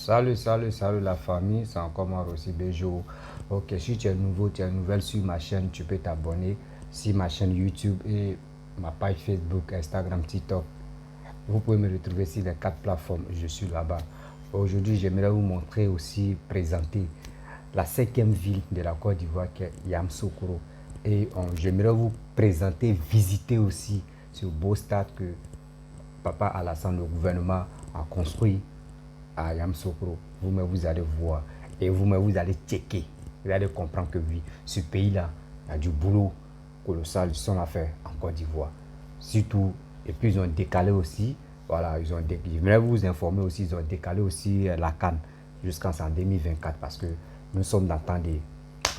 Salut la famille, c'est encore moi aussi Bejo. Ok, si tu es nouveau, tu es nouvelle sur ma chaîne, tu peux t'abonner sur ma chaîne YouTube et ma page Facebook, Instagram, TikTok. Vous pouvez me retrouver sur les 4 plateformes, je suis là-bas. Aujourd'hui, j'aimerais vous montrer aussi, présenter la 5e ville de la Côte d'Ivoire qui est Yamoussoukro. Et j'aimerais vous présenter, visiter aussi ce beau stade que Papa Alassane, le gouvernement, a construit à Yamoussoukro. Vous allez voir et vous allez checker. Vous allez comprendre que oui, ce pays-là, il y a du boulot colossal, ils sont à faire en Côte d'Ivoire. Surtout, et puis ils ont décalé aussi, voilà, je voudrais vous informer aussi, ils ont décalé aussi la CAN jusqu'en 2024 parce que nous sommes dans le temps des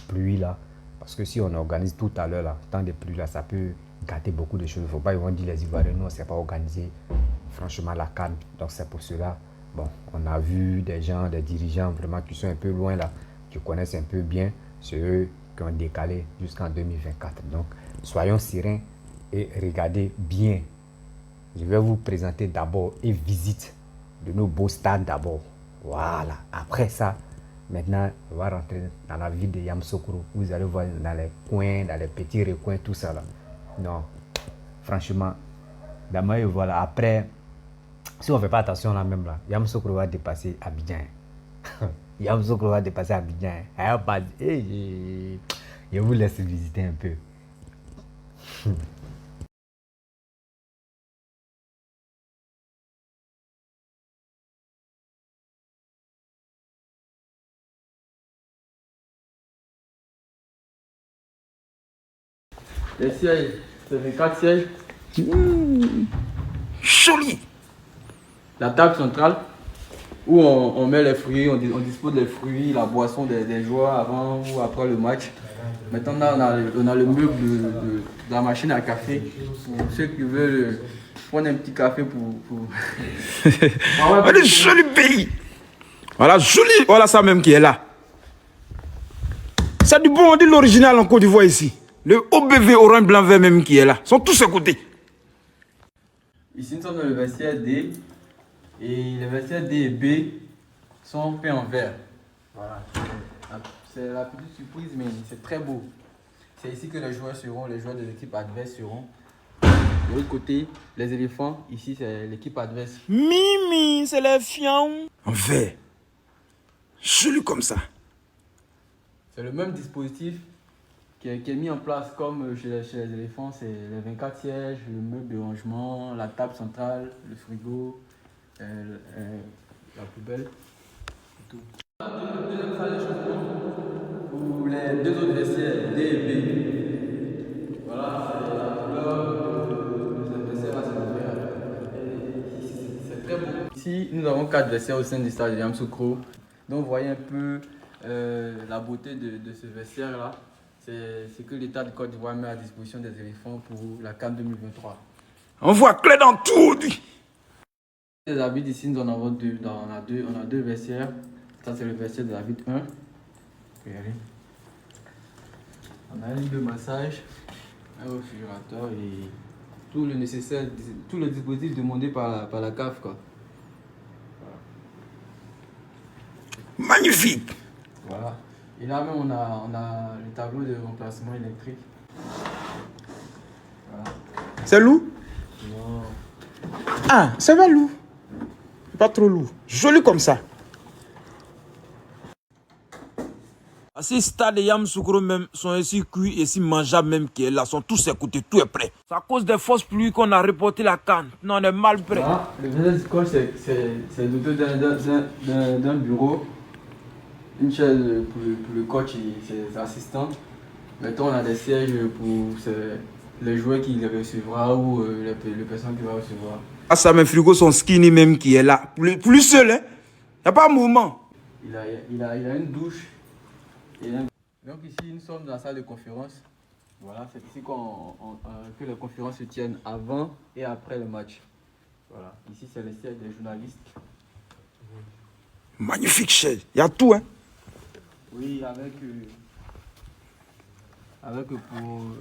pluies là. Parce que si on organise tout à l'heure là, temps des pluies là, ça peut gâter beaucoup de choses. Il ne faut pas, ils vont dire les Ivoiriens, non, c'est pas organisé. Franchement, la CAN. Donc c'est pour cela. Bon, on a vu des gens, des dirigeants vraiment qui sont un peu loin là, qui connaissent un peu bien. C'est eux qui ont décalé jusqu'en 2024. Donc, soyons sereins et regardez bien. Je vais vous présenter d'abord une visite de nos beaux stades d'abord. Voilà. Après ça, maintenant, on va rentrer dans la ville de Yamoussoukro. Vous allez voir dans les coins, dans les petits recoins, tout ça là. Non, franchement, d'abord, voilà. Après, si on ne fait pas attention là même là, Yamoussoukro va dépasser Abidjan. Yamoussoukro va dépasser Abidjan. Je vous laisse visiter un peu. Les sièges, c'est 24 sièges. Joli. La table centrale où on met les fruits, on dispose des fruits, la boisson des joueurs avant ou après le match. Maintenant, on a le meuble de la machine à café pour ceux qui veulent prendre un petit café pour... Voilà, joli pays. Voilà, joli. Voilà ça même qui est là. C'est du bon, on dit l'original en Côte d'Ivoire ici. Le OBV orange, blanc, vert même qui est là. Sont tous à côté. Ici, nous sommes dans le vestiaire D. Et les vestiaires D et B sont peints en vert. Voilà. C'est la petite surprise, mais c'est très beau. C'est ici que les joueurs de l'équipe adverse seront. De l'autre côté, les éléphants, ici c'est l'équipe adverse. Mimi, c'est les fions. En vert. Joli comme ça. C'est le même dispositif qui est mis en place comme chez les éléphants. C'est les 24 sièges, le meuble de rangement, la table centrale, le frigo, la poubelle et tout. Deuxième salle d'échauffement pour les deux autres vestiaires D et B. Voilà, c'est la couleur de cette vestiaire là, c'est le vert. C'est très beau. Ici, nous avons 4 vestiaires au sein du stade de Yamoussoukro. Donc, vous voyez un peu la beauté de ce vestiaire là. C'est ce que l'État de Côte d'Ivoire met à disposition des éléphants pour la CAN 2023. On voit clair dans tout. Les arbitres ici, nous en avons deux. On a deux vestiaires. Ça, c'est le vestiaire de l'arbitre 1. Regardez. On a un lit de massage, un réfrigérateur et tout le nécessaire, tout le dispositif demandé par la CAF, quoi. Voilà. Magnifique. Voilà. Et là même, on a le tableau de remplacement électrique. Voilà. C'est lourd? Non. Ah, c'est pas lourd. Pas trop lourd. Joli comme ça. Ces stades de Yamoussoukro même sont ainsi cuits et si mangeables même qui est là, sont tous écoutés, tout est prêt. C'est à cause des forces pluies qu'on a reporté la canne. Non, on est mal prêt. Voilà. Le business coach, c'est doté d'un bureau, une chaise pour le coach et ses assistants. Maintenant, on a des sièges pour les joueurs qui les recevra ou les personnes qui vont recevoir. Ah, ça, mes frigos sont skinny même qui est là. Plus seul, hein. Il n'y a pas de mouvement. Il a une douche. Donc ici, nous sommes dans la salle de conférence. Voilà, c'est ici que les conférences se tiennent avant et après le match. Voilà, ici c'est le siège des journalistes. Magnifique chaise. Il y a tout, hein. Oui, Avec pour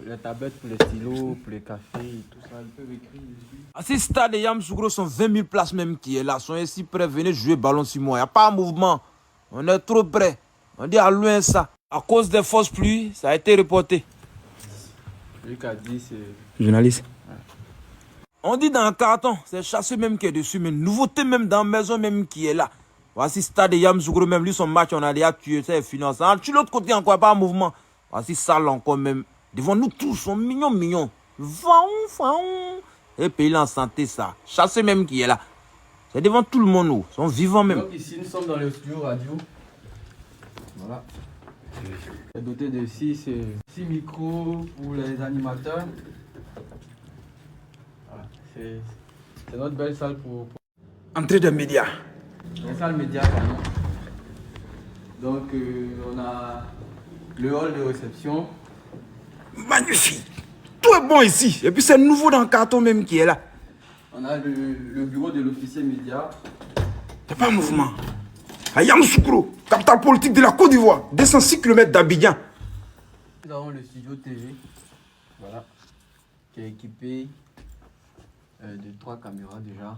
les tablettes, pour les stylos, pour les cafés et tout ça, ils peuvent écrire dessus. À ce stade, Yamoussoukro sont 20 000 places même qui est là. Sont ici prêts, venez jouer ballon sur moi. Il n'y a pas un mouvement. On est trop près. On dit à loin ça. À cause des fausses pluies, ça a été reporté. Celui qui a dit, c'est... Journaliste. Ouais. On dit dans un carton, c'est chassé même qui est dessus, mais nouveauté même dans la maison même qui est là. Voici Stade Yamoussoukro même, lui son match, on a déjà tué, c'est finance. Tu l'autre côté encore, pas un mouvement. Voici Salle encore même. Devant nous tous, sont mignons. Vaon. Et pays là en santé ça. Chassé même qui est là. C'est devant tout le monde, nous. Ils sont vivants même. Donc ici, nous sommes dans le studio radio. Voilà. C'est doté de 6 micros pour les animateurs. Voilà. C'est notre belle salle pour... Entrée des médias. La salle média, pardon. Donc on a le hall de réception. Magnifique. Tout est bon ici. Et puis c'est nouveau dans le carton même qui est là. On a le bureau de l'officier média. Il n'y a pas un mouvement. À Yamoussoukro, capitale politique de la Côte d'Ivoire, 206 km d'Abidjan. Nous avons le studio TV, voilà, qui est équipé de 3 caméras déjà.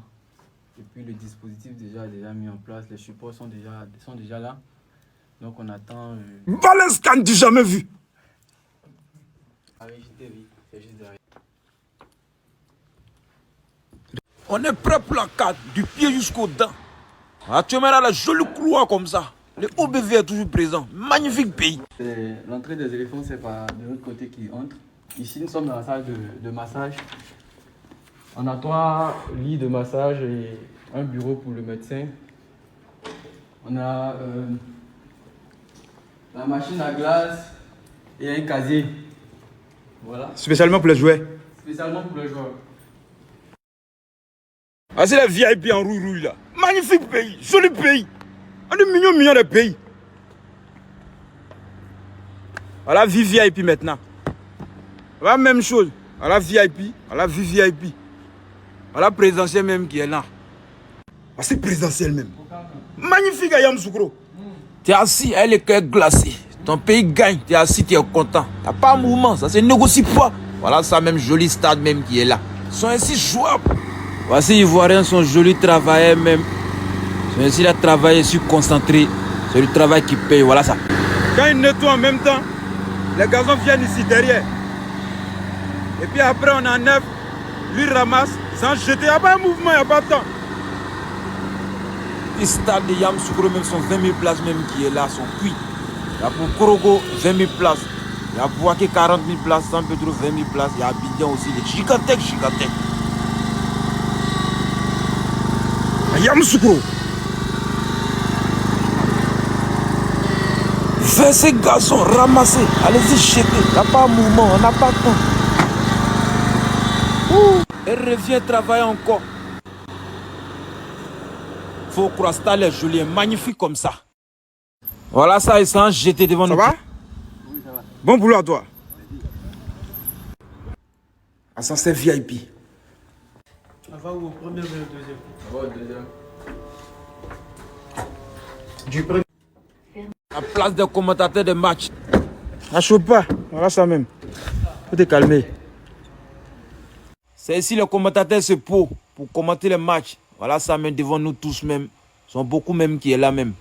Et puis le dispositif déjà est déjà mis en place, les supports sont déjà là. Donc on attend... Valence Kandi jamais vu. TV, c'est juste derrière. On est prêt pour la carte, du pied jusqu'aux dents. Actuellement, là, la jolie couloir comme ça. Le OBV est toujours présent. Magnifique pays. L'entrée des éléphants, c'est par de l'autre côté qui entre. Ici, nous sommes dans la salle de massage. On a 3 lits de massage et un bureau pour le médecin. On a la machine à glace et un casier. Voilà. Spécialement pour les jouets. Spécialement pour les joueurs. Ah, c'est la VIP en rouille là. Magnifique pays, joli pays. On est mignons de pays. Voilà, vie VIP maintenant. Voilà, même chose. Voilà, VIP. Voilà, vie VIP. Voilà, présidentiel même qui est là. Ah, c'est présidentiel même. Magnifique à Yamoussoukro. Tu es assis, elle est cœur glacé. Ton pays gagne, tu es assis, tu es content. Il n'y a pas un mouvement, ça se négocie pas. Voilà, ça même joli stade même qui est là. Ils sont ainsi jouables. Voici, les Ivoiriens sont jolis travailleurs même. Ils sont ainsi là travailler, sur concentré. C'est le travail qui paye, voilà ça. Quand ils nettoient en même temps, les gazons viennent ici derrière. Et puis après on enlève, lui ramasse, sans jeter. Il n'y a pas un mouvement, il n'y a pas de temps. Les stades de Yamoussoukro même sont 20 000 places même qui est là, sont cuits. Il y a pour Korogo 20 000 places. Il y a pour Waké 40 000 places, San Pedro 20 000 places. Il y a Abidjan aussi, les Chicatek. Yamoussoukro. Fais ces gazons, ramassez, allez-y jeter. Il n'y a pas de mouvement, on n'a pas de temps. Elle revient travailler encore. Faut croire que c'est joli, magnifique comme ça. Voilà ça, ils sont jetés devant nous. Ça va? Oui, ça va. Bon boulot à toi. Ah, ça c'est VIP. Ça va au premier ou au deuxième? Ça va au deuxième. La place des commentateurs de match. Ah, chaud pas. Voilà ça même. Faut te calmer. C'est ici les commentateurs se posent pour commenter les matchs. Voilà ça même devant nous tous même. Ils sont beaucoup même qui est là même.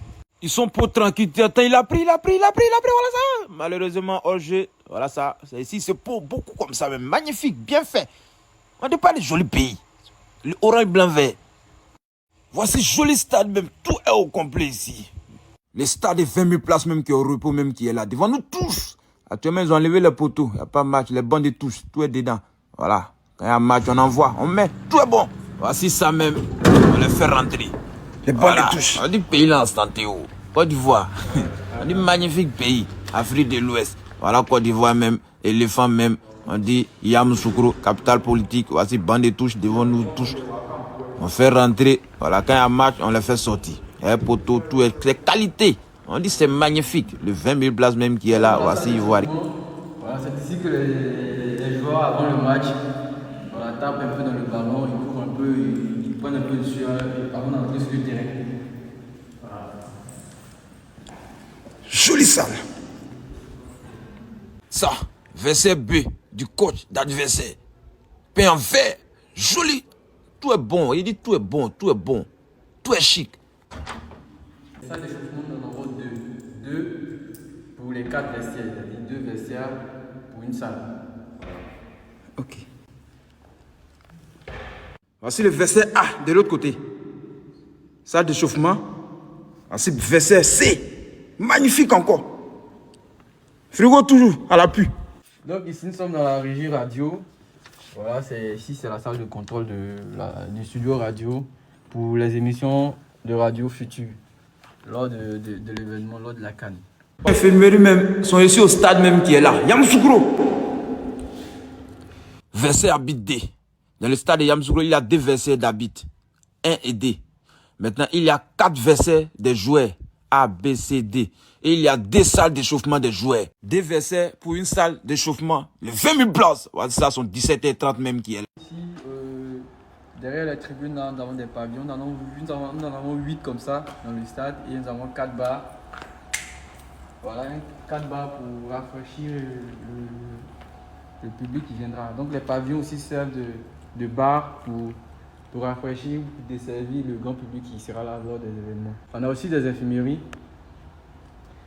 Ils sont pour tranquille. Attends, il a pris, voilà ça. Malheureusement, hors jeu. Voilà ça. C'est ici, c'est pour beaucoup comme ça même. Magnifique, bien fait. On n'est pas les jolis pays. Le orange, blanc, vert. Voici joli stade même. Tout est au complet ici. Les stades de 20 000 places même qui est au repos même qui est là. Devant nous tous. Actuellement, ils ont enlevé les poteaux. Il n'y a pas de match. Les bancs de touche. Tout est dedans. Voilà. Quand il y a un match, on envoie. On met. Tout est bon. Voici ça même. On les fait rentrer. Les bancs de touche. On dit pays là en santé. Côte d'Ivoire. On dit magnifique pays. Afrique de l'Ouest. Voilà Côte d'Ivoire même. Éléphant même. On dit Yamoussoukro, capitale politique. Voici banc de touche devant nous tous. On fait rentrer. Voilà. Quand il y a un match, on les fait sortir. Un poteau, tout est qualité. On dit c'est magnifique. Le 20 000 places même qui est là, voici Ivoire. Voilà, c'est ici que les joueurs avant le match, on la tape un peu dans le ballon, ils courent un peu, ils prennent un peu de sueur avant d'entrer sur le terrain. Voilà. Jolie salle. Ça, verset B du coach d'adversaire. Peint en vert, joli. Tout est bon. Il dit tout est bon, tout est bon. Tout est chic. Ça, l'échauffement, nous en avons deux. Deux pour les 4 vestiaires. C'est-à-dire 2 vestiaires pour une salle. Ok. Voici le verset A de l'autre côté. Salle d'échauffement. Voici le verset C. Magnifique encore. Frigo toujours à l'appui. Donc ici, nous sommes dans la régie radio. Voilà, ici, c'est la salle de contrôle du studio radio pour les émissions de radio futures lors de l'événement, lors de la CAN. Les infirmeries même sont ici au stade même qui est là. Yamoussoukro. Verset habit D. Dans le stade de Yamoussoukro, il y a 2 versets d'habit. 1 et D. Maintenant, il y a 4 versets des joueurs. A, B, C, D. Et il y a 2 salles d'échauffement des joueurs. 2 versets pour une salle d'échauffement. Les 20 000 places. Voilà, ça sont 17h30 même qui est là. Ici, derrière les tribunes, nous avons des pavillons. Nous en avons 8 comme ça dans le stade. Et nous avons 4 bars. Voilà, 4 bars pour rafraîchir le public qui viendra. Donc les pavillons aussi servent de bar pour rafraîchir, pour desservir le grand public qui sera là lors des événements. On a aussi des infirmeries.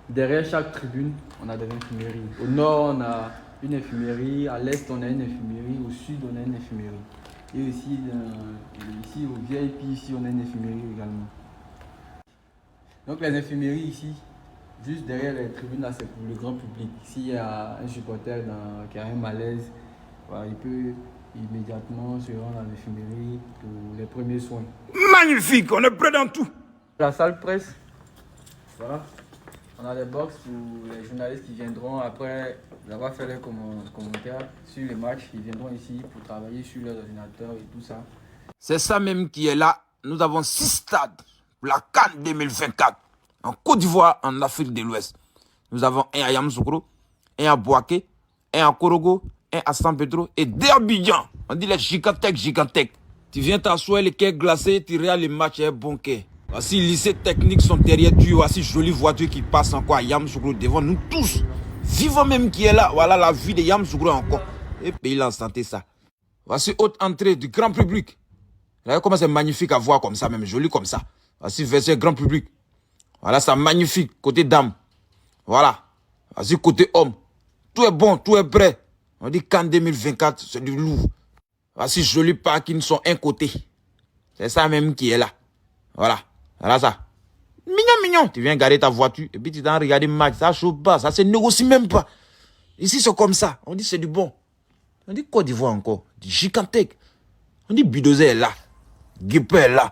Derrière chaque tribune, on a des infirmeries. Au nord, on a une infirmerie. À l'est, on a une infirmerie. Au sud, on a une infirmerie. Et aussi, ici au VIP, ici, on a une infirmerie également. Donc les infirmeries ici, juste derrière les tribunes, là, c'est pour le grand public. S'il y a un supporter qui a un malaise, voilà, il peut immédiatement se rendre à l'infirmerie pour les premiers soins. Magnifique, on est prêt dans tout. La salle presse, voilà. On a des box pour les journalistes qui viendront après avoir fait leurs commentaires sur les matchs. Ils viendront ici pour travailler sur leurs ordinateurs et tout ça. C'est ça même qui est là. Nous avons 6 stades pour la CAN 2024. En Côte d'Ivoire, en Afrique de l'Ouest. Nous avons un à Yamoussoukro, un à Bouaké, un à Korogo, un à San Pedro et 2 à Abidjan. On dit les gigantèques. Tu viens t'asseoir les quais glacés, tu regardes les matchs et bon quai. Voici lycée technique sont derrière tu. Voici jolie voiture qui passe encore à Yamoussoukro devant nous tous. Vivant même qui est là. Voilà la vie de Yamoussoukro encore. Et pays là en santé ça. Voici haute entrée du grand public. Regardez comment c'est magnifique à voir comme ça même, joli comme ça. Voici verset grand public. Voilà ça magnifique côté dame. Voilà. Voici côté homme. Tout est bon, tout est prêt. On dit qu'en 2024 c'est du lourd. Voici joli parking sont un côté. C'est ça même qui est là. Voilà. Voilà ça. Mignon. Tu viens garder ta voiture et puis tu t'en regardes le match. Ça chauffe pas. Ça se négocie même pas. Ici, c'est comme ça. On dit c'est du bon. On dit Côte d'Ivoire encore. Du gigantèque. On dit Budozer est là. Guipé est là.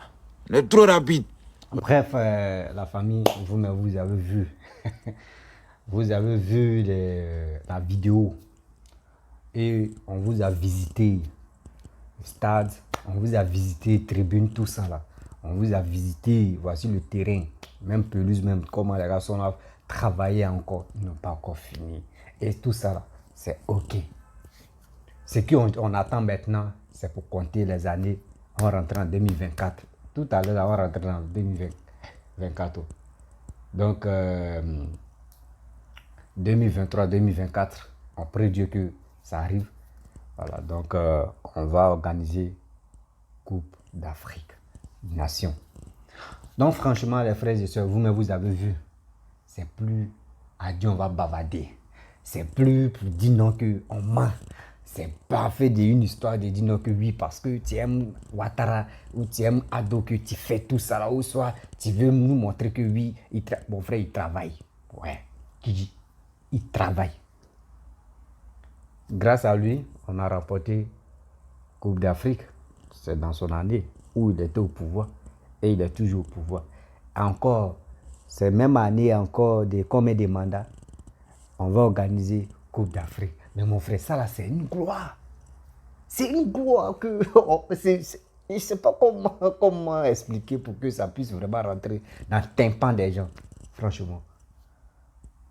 On est trop rapide. Bref, la famille, vous avez vu. Vous avez vu la vidéo. Et on vous a visité le stade. On vous a visité tribune, tout ça là. On vous a visité, voici le terrain, même pelouse, même comment les garçons ont travaillé encore, ils n'ont pas encore fini. Et tout ça, là, c'est OK. Ce qu'on attend maintenant, c'est pour compter les années, on rentre en 2024. Tout à l'heure, on rentre en 2024. Donc, 2023-2024, on prie Dieu que ça arrive. Voilà, donc on va organiser Coupe d'Afrique. Nation. Donc franchement les frères et sœurs, vous avez vu, c'est plus à Dieu on va bavader, c'est plus pour dire non que on ment, c'est pas fait d'une histoire de dire non que oui parce que tu aimes Ouattara ou tu aimes Ado que tu fais tout ça là ou soit tu veux nous montrer que oui, mon frère il travaille, ouais, qui dit il travaille. Grâce à lui on a remporté Coupe d'Afrique, c'est dans son année où il était au pouvoir et il est toujours au pouvoir. Encore, cette même année, encore combien de mandats, on va organiser Coupe d'Afrique. Mais mon frère, ça là, c'est une gloire. C'est une gloire que... je ne sais pas comment expliquer pour que ça puisse vraiment rentrer dans le tympan des gens. Franchement.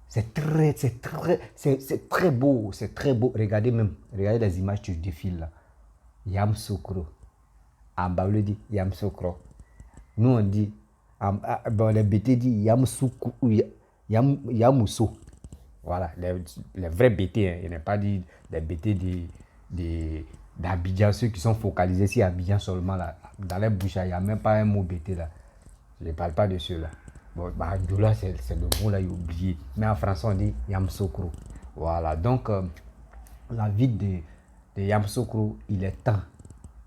C'est très beau. C'est très beau. Regardez les images que je défile là. Yamoussoukro. Ambaoulé dit Yamoussoukro. Nous on dit, les BT dit Yamoussoukro ou Yamousso. Voilà, les vrais BT, hein. Il n'est pas dit des BT d'Abidjan, ceux qui sont focalisés sur Abidjan seulement là. Dans les bouches, il n'y a même pas un mot BT là. Je ne parle pas de ceux-là. Bon, Angola, c'est le mot là, il est oublié. Mais en français, on dit Yamoussoukro. Voilà, donc la ville de Yamoussoukro, il est temps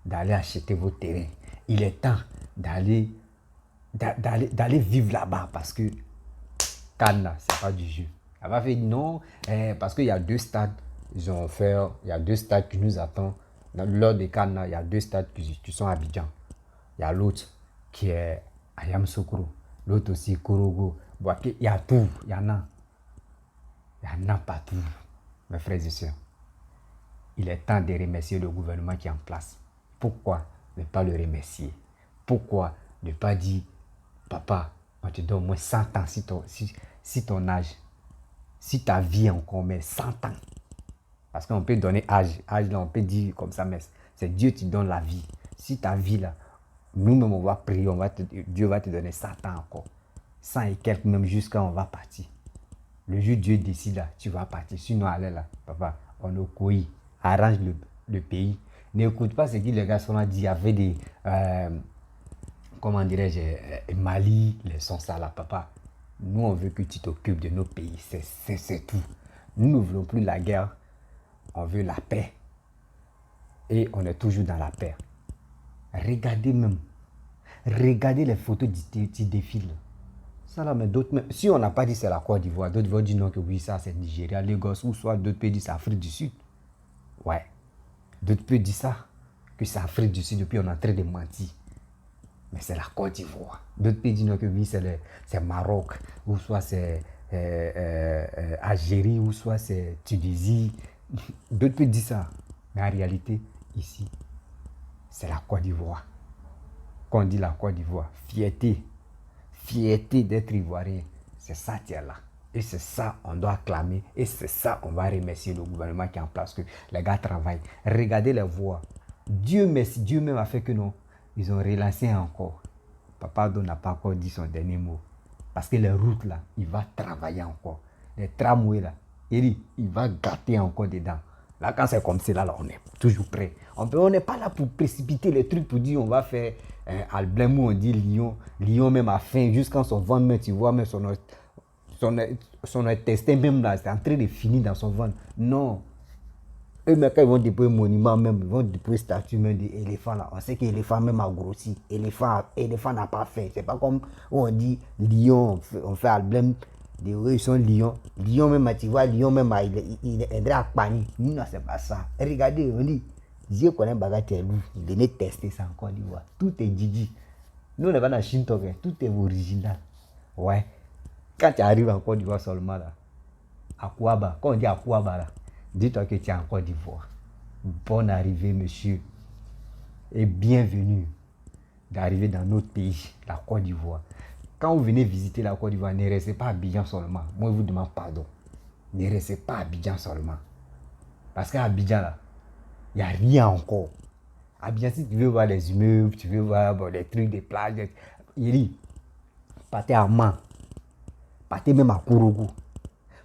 d'aller acheter vos terrains. Il est temps d'aller vivre là-bas parce que Cannes, c'est pas du jeu. Elle va faire non, parce qu'il y a 2 stades. Ils ont fait, il y a 2 stades qui nous attendent. Lors des Cannes, il y a 2 stades qui sont à Abidjan. Il y a l'autre qui est à Yamoussoukro. L'autre aussi, Korogo. Il y a tout. Il y en a. Il y en a partout. Mes frères et sœurs. Il est temps de remercier le gouvernement qui est en place. Pourquoi ne pas le remercier? Pourquoi ne pas dire, papa, on te donne au moins 100 ans si ton âge, si ta vie encore, mais 100 ans. Parce qu'on peut donner âge là, on peut dire comme ça, mais c'est Dieu qui donne la vie. Si ta vie là, nous-mêmes on va prier, Dieu va te donner 100 ans encore. 100 et quelques même jusqu'à on va partir. Le jour Dieu décide là, tu vas partir. Sinon, allez là, papa, on est couilles, arrange le pays. N'écoute pas ce que les gars sont dit. Il y avait des, comment dirais-je, Mali, les sons ça là, papa. Nous, on veut que tu t'occupes de nos pays. C'est tout. Nous ne voulons plus la guerre. On veut la paix. Et on est toujours dans la paix. Regardez même. Regardez les photos qui défilent. Ça là, mais d'autres, si on n'a pas dit c'est la Côte d'Ivoire, d'autres vont dire non que oui, ça c'est Nigeria, Lagos, ou soit d'autres pays disent c'est Afrique du Sud. Ouais. D'autres pays disent ça, que c'est Afrique du Sud, et puis on est en train de mentir. Mais c'est la Côte d'Ivoire. D'autres pays disent non que oui, c'est Maroc, ou soit c'est Algérie, ou soit c'est Tunisie. D'autres pays disent ça. Mais en réalité, ici, c'est la Côte d'Ivoire. Quand on dit la Côte d'Ivoire, fierté d'être ivoirien, c'est ça qui est là. Et c'est ça on doit acclamer. Et c'est ça on va remercier le gouvernement qui est en place, que les gars travaillent. Regardez les voies. Dieu merci, Dieu même a fait que non, ils ont relancé encore. Papa Do n'a pas encore dit son dernier mot. Parce que les routes là, il va travailler encore. Les tramways là, il va gâter encore dedans. Là, quand c'est comme ça, là, on est toujours prêt. On n'est pas là pour précipiter les trucs, pour dire on va faire Alblemou, on dit Lyon. Lyon même a faim, jusqu'à son ventre, même, tu vois, même son intestin même là, c'est en train de finir dans son ventre. Non. Eux, même quand ils vont déposer un monument, même, ils vont déposer statue même d'éléphant là. On sait que l'éléphant même a grossi. Éléphant n'a pas faim. C'est pas comme où on dit Lyon, on fait Alblem. Ils sont Lyon. Lyon même, tu vois, Lyon même, il est à Pani. Non, c'est pas ça. Regardez, on dit, Dieu connaît bagatelle. Venez tester ça en Côte d'Ivoire. Tout est Didi. Nous, on n'est pas dans Chine, tout est original. Ouais. Quand tu arrives en Côte d'Ivoire seulement, là, à Kouaba, quand on dit à Kouaba, là, dis-toi que tu es en Côte d'Ivoire. Bonne arrivée, monsieur. Et bienvenue d'arriver dans notre pays, la Côte d'Ivoire. Quand vous venez visiter la Côte d'Ivoire, ne restez pas à Abidjan seulement. Moi, je vous demande pardon. Ne restez pas à Abidjan seulement. Parce qu'à Abidjan, là, il n'y a rien encore. Abidjan, si tu veux voir les immeubles, tu veux voir les trucs, des plages, il dit, partez à Man, partez même à Kourougou,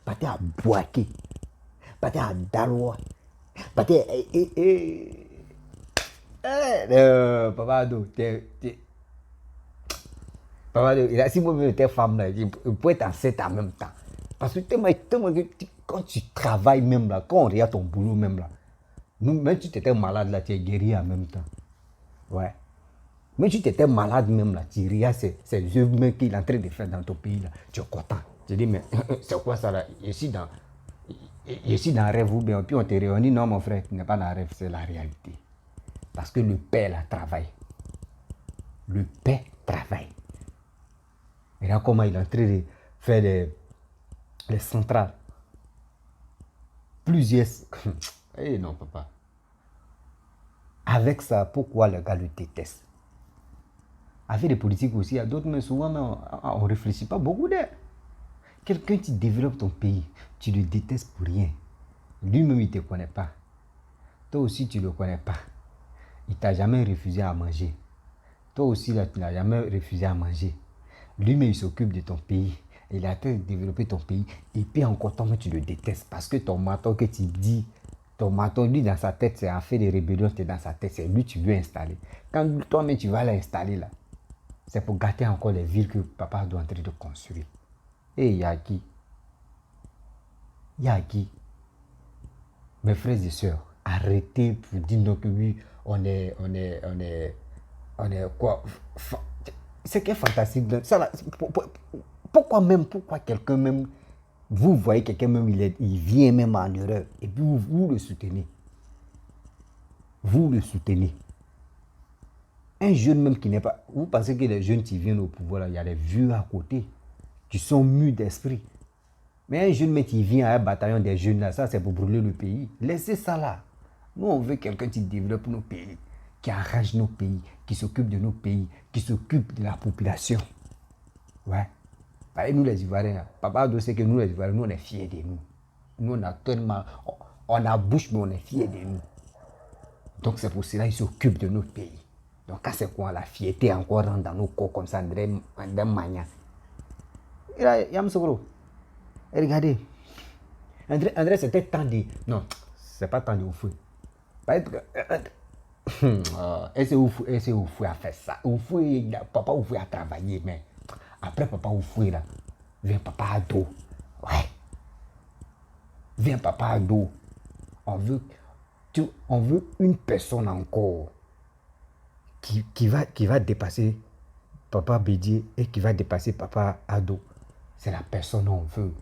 partez à Bouaké, partez à Daloa, partez Papa Do, si moi-même j'étais femme là, je pourrais être enceinte en même temps. Parce que tellement quand tu travailles même là, quand on regarde ton boulot même là, même si tu étais malade là, tu es guéri en même temps. Ouais. Même si tu étais malade même là, tu regardes ces œuvres même qu'il est en train de faire dans ton pays là, tu es content. Tu dis, mais c'est quoi ça là? Je suis dans un rêve ou bien, puis on te réunit. Non mon frère, tu n'es pas dans un rêve, c'est la réalité. Parce que le père là travaille. Le père travaille. Et là, comment il est en train de faire les centrales. Plusieurs. Eh non, papa. Avec ça, pourquoi les gars le détestent? Avec les politiques aussi, il y a d'autres, mais souvent, on ne réfléchit pas beaucoup d'eux. Quelqu'un qui développe ton pays, tu le détestes pour rien. Lui-même, il ne te connaît pas. Toi aussi, tu ne le connais pas. Il ne t'a jamais refusé à manger. Toi aussi, là, tu n'as jamais refusé à manger. Lui-même, il s'occupe de ton pays. il est en train de développer ton pays. Et puis encore, toi, tu le détestes parce que ton mentor que tu dis, ton mentor, lui, dans sa tête, c'est un fait de rébellion, c'est dans sa tête, c'est lui, tu veux installer. Quand toi-même, tu vas l'installer là, c'est pour gâter encore les villes que papa doit en train de construire. Et il y a qui? Il y a qui? Mes frères et sœurs, arrêtez pour dire non que oui, on est quoi? C'est qu'un fantastique. Ça, là, pourquoi quelqu'un même, vous voyez quelqu'un même, il vient même en erreur, et puis vous le soutenez. Vous le soutenez. Un jeune même qui n'est pas... Vous pensez que les jeunes qui viennent au pouvoir, là, il y a des vieux à côté, qui sont mûrs d'esprit. Mais un jeune mec qui vient à un bataillon des jeunes là, ça c'est pour brûler le pays. Laissez ça là. Nous on veut quelqu'un qui développe nos pays, qui arrange nos pays, qui s'occupe de nos pays, qui s'occupe de la population. Ouais. Pareil, nous les Ivoiriens, Papa Ado sait que nous les Ivoiriens, nous on est fiers de nous. Nous on a tellement... On a bouche mais on est fiers de nous. Donc c'est pour cela qu'ils s'occupent de notre pays. Donc quand c'est quoi la fierté encore rentre dans nos corps comme ça, André Magna. Yamsogro. Regardez, André, c'était temps de... Non, c'est pas temps de Oufoué. Et c'est Oufoué a fait ça. Oufoué, papa Oufoué a travaillé, mais après papa Oufoué, là, vient papa Ado. Ouais. Vient papa Ado. On veut une personne encore qui va dépasser papa Bédier et qui va dépasser papa Ado. C'est la personne qu'on veut.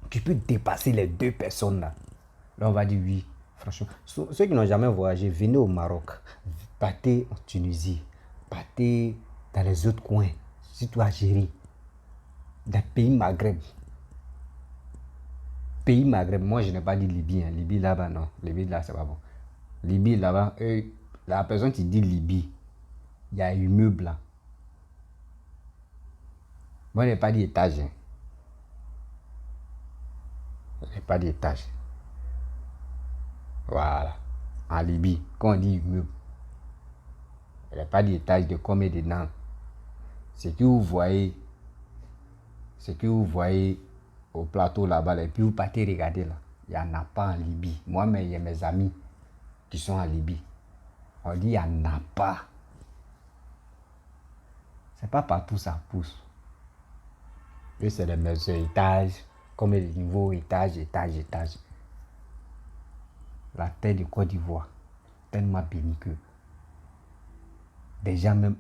Tu peux dépasser les deux personnes là. Là, on va dire oui. Franchement, ceux qui n'ont jamais voyagé, venez au Maroc, partez en Tunisie, partez dans les autres coins, surtout Algérie, dans les pays Maghreb. Pays Maghreb, moi je n'ai pas dit Libye. Hein. Libye là-bas, non. Libye là, c'est pas bon. Libye là-bas, la personne qui dit Libye, il y a un immeuble là. Moi, je n'ai pas dit étage. Hein. Je n'ai pas d'étage. Voilà. En Libye, quand on dit immeuble, il n'y a pas d'étage de combien dedans. Ce que vous voyez au plateau là-bas, et puis vous partez regarder là, il n'y en a pas en Libye. Moi-même, il y a mes amis qui sont en Libye. On dit il n'y en a pas. C'est pas partout ça pousse. Et c'est les mesures étages. Comme les niveaux, étage. La terre de Côte d'Ivoire, tellement bénie que des gens même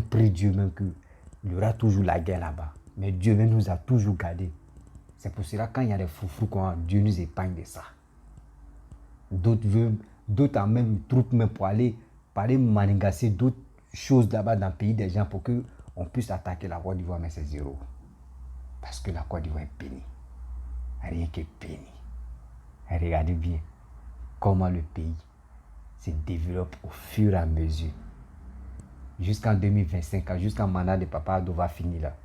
prient Dieu même qu'il y aura toujours la guerre là-bas. Mais Dieu même nous a toujours gardés. C'est pour cela quand il y a des foufous, Dieu nous épargne de ça. D'autres ont même une troupe même pour aller manigasser d'autres choses là-bas dans le pays des gens pour qu'on puisse attaquer la Côte d'Ivoire, mais c'est zéro. Parce que la Côte d'Ivoire est bénie. Rien que béni. Et regardez bien comment le pays se développe au fur et à mesure. Jusqu'en 2025, jusqu'en mandat de Papa Ado va finir là.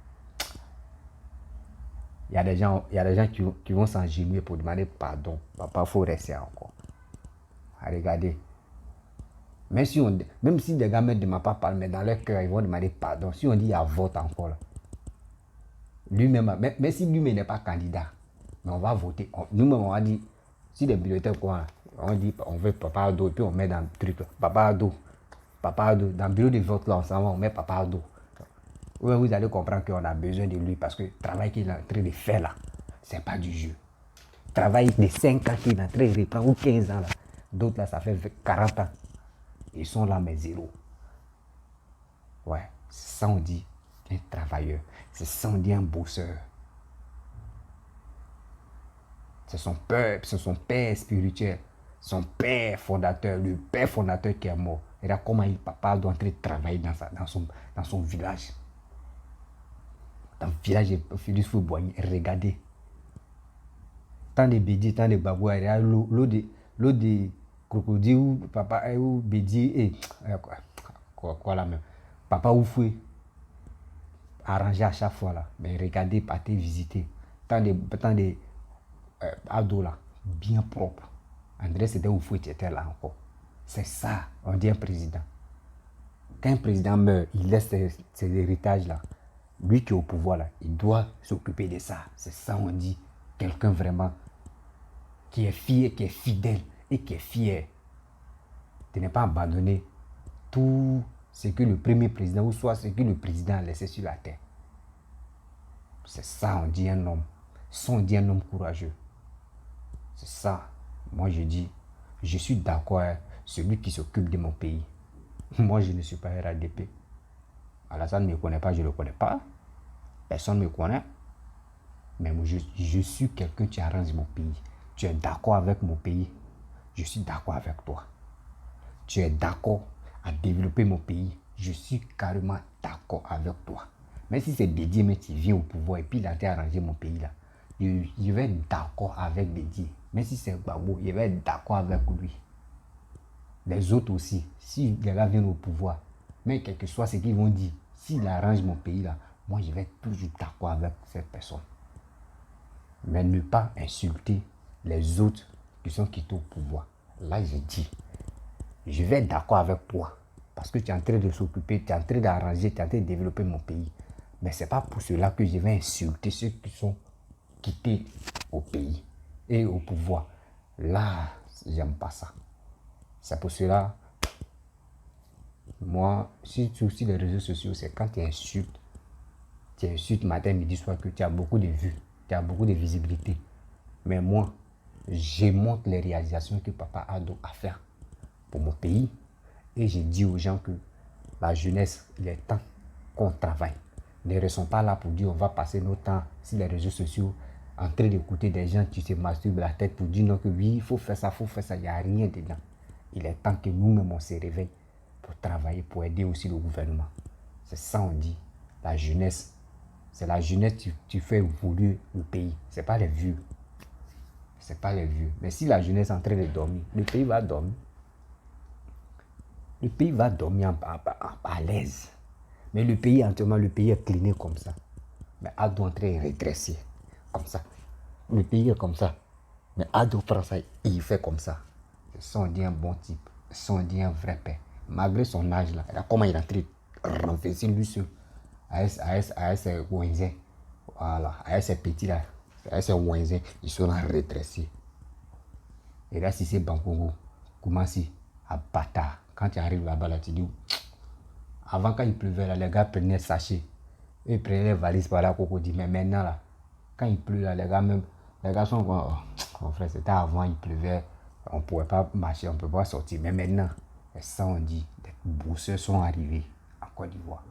Il y a des gens qui vont s'engenouiller pour demander pardon. Papa, il faut rester encore. Regardez. Même si des gars ne demandent pas pardon, mais dans leur cœur, ils vont demander pardon. Si on dit il y a vote encore là. Lui-même, même si lui-même n'est pas candidat, mais on va voter. Nous-mêmes, on va dire, si les bulletins, quoi, on dit, on veut Papa Ado, puis on met dans le truc, là, Papa Ado, dans le bureau de vote, là, on s'en va, on met Papa Ado. Ouais, vous allez comprendre qu'on a besoin de lui, parce que le travail qu'il est en train de faire, là, c'est pas du jeu. Le travail de 5 ans qu'il est en train de reprendre, ou 15 ans, là, d'autres, là, ça fait 40 ans. Ils sont là, mais zéro. Ouais, c'est ça, on dit un travailleur. C'est ça, on dit un bosseur. C'est son peuple, c'est son père spirituel, son père fondateur, le père fondateur qui est mort. Et là, comment papa doit entrer travailler dans son village. Dans le village de Félix Fouboigny, regardez. Tant de bédis, tant de babouas, il y a l'eau de crocodile ou papa ou bédi et quoi là même. Papa Oufoué, arrangé à chaque fois là. Mais regardez, partez visiter. Tant de Ado là, bien propre. André, c'était Oufoué qui était là encore. C'est ça, on dit un président. Quand un président meurt, il laisse ses héritages là. Lui qui est au pouvoir, là, il doit s'occuper de ça. C'est ça, on dit. Quelqu'un vraiment qui est fier, qui est fidèle et qui est fier de ne pas abandonner tout ce que le premier président ou soit ce que le président a laissé sur la terre. C'est ça, on dit un homme. Ça, on dit un homme courageux. C'est ça. Moi, je dis, je suis d'accord avec celui qui s'occupe de mon pays. Moi, je ne suis pas RADP. Alassane ne me connaît pas, je ne le connais pas. Personne ne me connaît. Mais moi, je suis quelqu'un qui arrange mon pays. Tu es d'accord avec mon pays. Je suis d'accord avec toi. Tu es d'accord à développer mon pays. Je suis carrément d'accord avec toi. Mais si c'est Bédié, mais tu viens au pouvoir et puis il a arrangé mon pays là, je vais être d'accord avec Bédié. Mais si c'est Gbagbo, je vais être d'accord avec lui. Les autres aussi, si les gars viennent au pouvoir, mais quel que soit ce qu'ils vont dire, s'il arrange mon pays là, moi je vais être toujours d'accord avec cette personne. Mais ne pas insulter les autres qui sont quittés au pouvoir. Là, je dis, je vais être d'accord avec toi. Parce que tu es en train de s'occuper, tu es en train d'arranger, tu es en train de développer mon pays. Mais ce n'est pas pour cela que je vais insulter ceux qui sont quittés au pays et au pouvoir. Là, j'aime pas ça. C'est pour cela, moi, surtout sur les réseaux sociaux, c'est quand tu insultes matin, midi, soir, que tu as beaucoup de vues, tu as beaucoup de visibilité. Mais moi, je montre les réalisations que Papa Ado a fait pour mon pays. Et je dis aux gens que la jeunesse, il est temps qu'on travaille. Ne restons pas là pour dire on va passer nos temps sur les réseaux sociaux en train d'écouter des gens qui se masturbent la tête pour dire non que oui, il faut faire ça, il n'y a rien dedans. Il est temps que nous-mêmes on se réveille pour travailler, pour aider aussi le gouvernement. C'est ça on dit. La jeunesse, c'est la jeunesse qui fait évoluer le pays. Ce n'est pas les vieux. C'est pas les vieux. Mais si la jeunesse est en train de dormir, le pays va dormir. Le pays va dormir à l'aise. Mais le pays, entièrement, le pays est cliné comme ça. Mais Ado est en train de redresser. Comme ça. Le pays est comme ça. Mais Ado prend ça et il fait comme ça. Ça, on dit un bon type. Ça, on dit un vrai père. Malgré son âge, là, comment il est en train de renverser lui seul. Avec ses ouinzins. Voilà. Avec ses petits là. Avec ses ouinzins. Ils sont là redressés. Et là, si c'est Bankongo, comment si à bâtard. Quand tu arrives là-bas, là, tu dis, avant quand il pleuvait, là, les gars prenaient le sachet. Ils prenaient les valises par là, Cocody. Mais maintenant, là, quand il pleut, là, les gars sont comme, mon frère, c'était avant, il pleuvait, on ne pouvait pas marcher, on ne peut pas sortir. Mais maintenant, ça, on dit, des brousseurs sont arrivés en Côte d'Ivoire.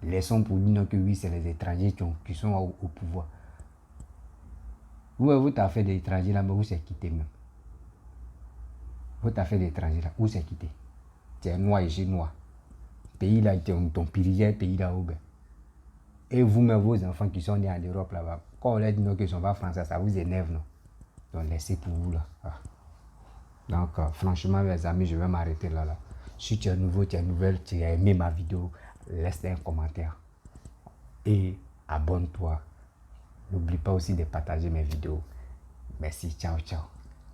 Laissons pour dire que oui, c'est les étrangers qui sont au pouvoir. Vous t'avez fait des étrangers là, mais vous c'est quitté même. Vous t'avez fait des étrangers là, où c'est quitté? Tu es noir et j'ai noir. Pays là, ton pirier, pays là où. Et vous-même, vos enfants qui sont nés en Europe là-bas, quand on leur dit non, qu'ils ne sont pas français, ça vous énerve, non? Donc laissez pour vous là. Ah. Donc franchement, mes amis, je vais m'arrêter là. Si tu es nouveau, tu es nouvelle, tu as aimé ma vidéo, laisse un commentaire. Et abonne-toi. N'oublie pas aussi de partager mes vidéos. Merci, ciao, ciao.